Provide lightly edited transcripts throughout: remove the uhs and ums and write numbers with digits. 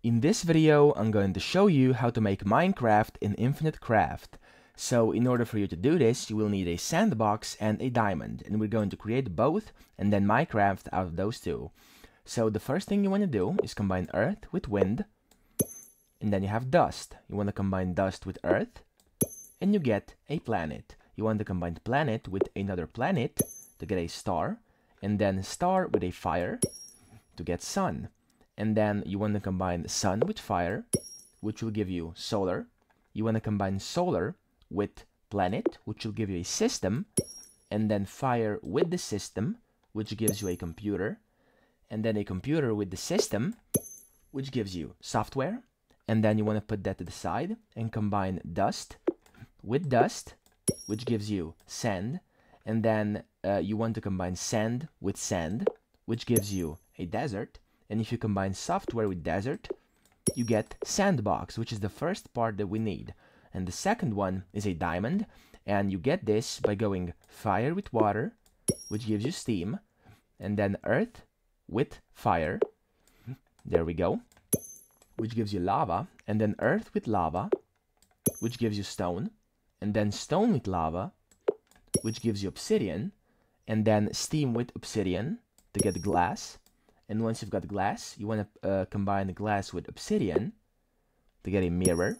In this video, I'm going to show you how to make Minecraft in Infinite Craft. So in order for you to do this, you will need a sandbox and a diamond, and we're going to create both and then Minecraft out of those two. So the first thing you want to do is combine earth with wind, and then you have dust. You want to combine dust with earth, and you get a planet. You want to combine planet with another planet to get a star, and then star with a fire to get sun. And then you want to combine sun with fire, which will give you solar. You want to combine solar with planet, which will give you a system, and then fire with the system, which gives you a computer, and then a computer with the system, which gives you software. And then you want to put that to the side and combine dust with dust, which gives you sand. And then you want to combine sand with sand, which gives you a desert. And if you combine software with desert, you get sandbox, which is the first part that we need. And the second one is a diamond, and you get this by going fire with water, which gives you steam, and then earth with fire, there we go, which gives you lava, and then earth with lava, which gives you stone, and then stone with lava, which gives you obsidian, and then steam with obsidian to get glass. And once you've got glass, you want to combine the glass with obsidian to get a mirror.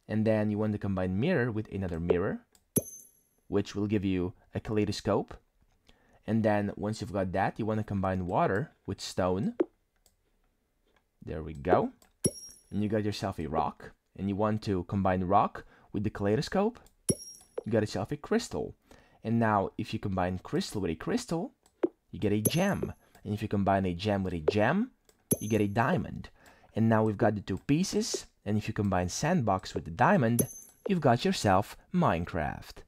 And then you want to combine mirror with another mirror, which will give you a kaleidoscope. And then once you've got that, you want to combine water with stone. There we go. And you got yourself a rock. And you want to combine rock with the kaleidoscope. You got yourself a crystal. And now if you combine crystal with a crystal, you get a gem. And if you combine a gem with a gem, you get a diamond. And now we've got the two pieces. And if you combine sandbox with the diamond, you've got yourself Minecraft.